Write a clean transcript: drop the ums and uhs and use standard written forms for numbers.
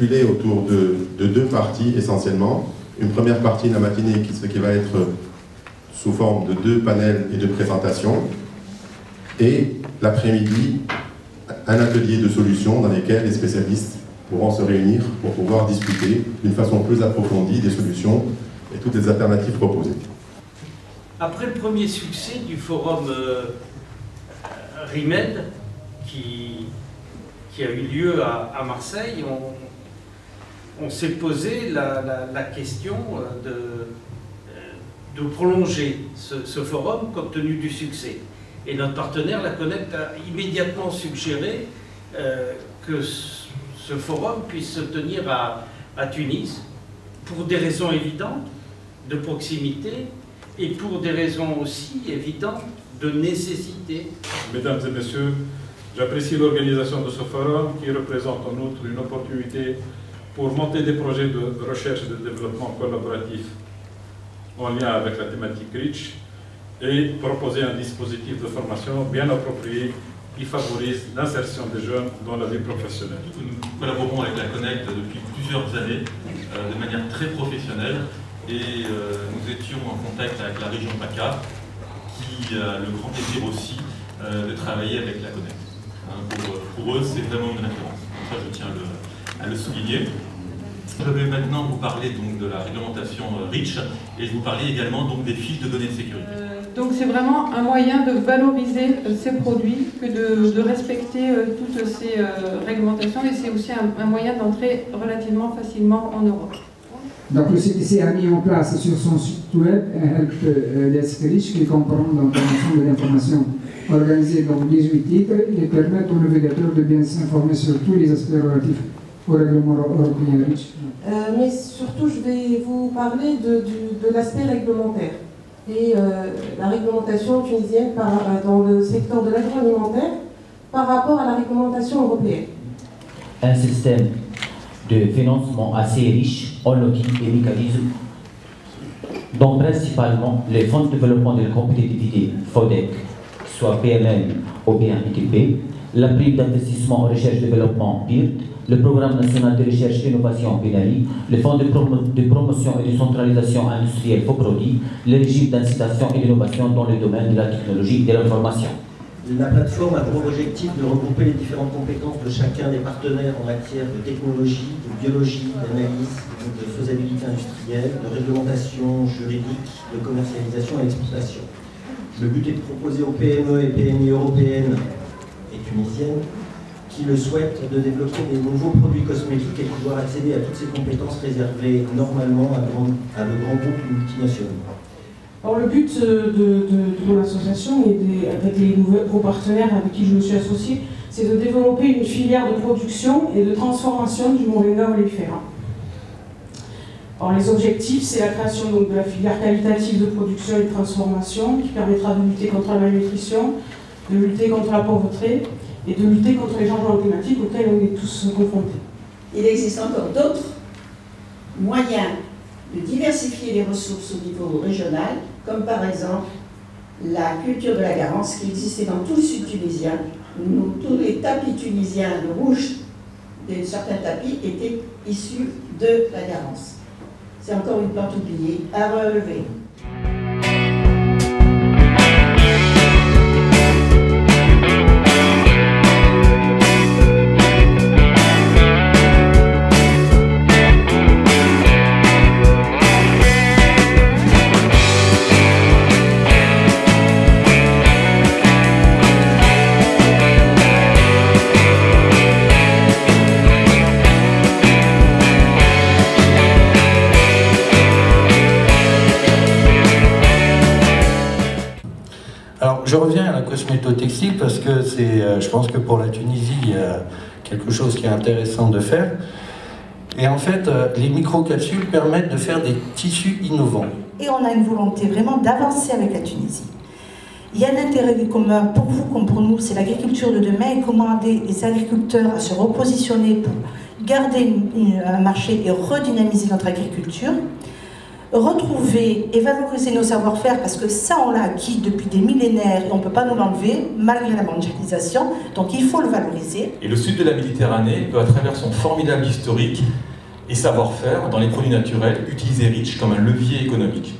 articulé autour de deux parties essentiellement. Une première partie de la matinée qui va être sous forme de 2 panels et de présentations, et l'après-midi, un atelier de solutions dans lesquels les spécialistes pourront se réunir pour pouvoir discuter d'une façon plus approfondie des solutions et toutes les alternatives proposées. Après le premier succès du forum RIMED, qui a eu lieu à Marseille, on s'est posé la question de prolonger ce forum compte tenu du succès. Et notre partenaire, la Connect, a immédiatement suggéré que ce forum puisse se tenir à Tunis pour des raisons évidentes de proximité et pour des raisons aussi évidentes de nécessité. Mesdames et messieurs, j'apprécie l'organisation de ce forum qui représente en outre une opportunité pour monter des projets de recherche et de développement collaboratif en lien avec la thématique REACH et proposer un dispositif de formation bien approprié qui favorise l'insertion des jeunes dans la vie professionnelle. Nous collaborons avec la Connect depuis plusieurs années de manière très professionnelle et nous étions en contact avec la région PACA qui a le grand plaisir aussi de travailler avec la Connect. Pour eux, c'est vraiment une référence. Ça, je tiens à le souligner. Je vais maintenant vous parler donc de la réglementation REACH et je vous parlais également donc des fiches de données de sécurité. Donc c'est vraiment un moyen de valoriser ces produits que de respecter toutes ces réglementations, et c'est aussi un moyen d'entrer relativement facilement en Europe. Donc le CTC a mis en place sur son site web un helpdesk REACH qui comprend donc un ensemble d'informations organisées dans 18 titres et permettent aux navigateurs de bien s'informer sur tous les aspects relatifs au règlement européen REACH. Mais surtout, je vais vous parler de l'aspect réglementaire. Et la réglementation tunisienne dans le secteur de l'agroalimentaire par rapport à la réglementation européenne. Un système de financement assez riche en outils et mécanismes, dont principalement les fonds de développement de la compétitivité, FODEC, soit PMM ou bien équipé, la prime d'investissement en recherche et développement PIRT, le programme national de recherche et innovation PNRI, le fonds de promotion et de centralisation industrielle FOPRODI, le régime d'incitation et d'innovation dans le domaine de la technologie et de l'information. La plateforme a pour objectif de regrouper les différentes compétences de chacun des partenaires en matière de technologie, de biologie, d'analyse, de faisabilité industrielle, de réglementation juridique, de commercialisation et d'exploitation. Le but est de proposer aux PME et PMI européennes et tunisiennes qui le souhaitent de développer des nouveaux produits cosmétiques et pouvoir accéder à toutes ces compétences réservées normalement à de grands groupes multinationaux. Alors le but de mon association et avec les nouveaux partenaires avec qui je me suis associée, c'est de développer une filière de production et de transformation du moringa olifera. Alors les objectifs, c'est la création donc, de la filière qualitative de production et de transformation qui permettra de lutter contre la malnutrition, de lutter contre la pauvreté et de lutter contre les changements climatiques auxquels on est tous confrontés. Il existe encore d'autres moyens de diversifier les ressources au niveau régional, comme par exemple la culture de la garance qui existait dans tout le sud tunisien. Tous les tapis tunisiens, le rouge de certains tapis étaient issus de la garance. C'est encore une plante oubliée à relever. Je reviens à la cosmétotextile parce que je pense que pour la Tunisie, il y a quelque chose qui est intéressant de faire. Et en fait, les microcapsules permettent de faire des tissus innovants. Et on a une volonté vraiment d'avancer avec la Tunisie. Il y a un intérêt commun pour vous comme pour nous, c'est l'agriculture de demain et comment aider les agriculteurs à se repositionner pour garder un marché et redynamiser notre agriculture. retrouver et valoriser nos savoir-faire, parce que ça, on l'a acquis depuis des millénaires et on ne peut pas nous l'enlever, malgré la mondialisation, donc il faut le valoriser. Et le sud de la Méditerranée peut, à travers son formidable historique et savoir-faire dans les produits naturels, utiliser REACH comme un levier économique.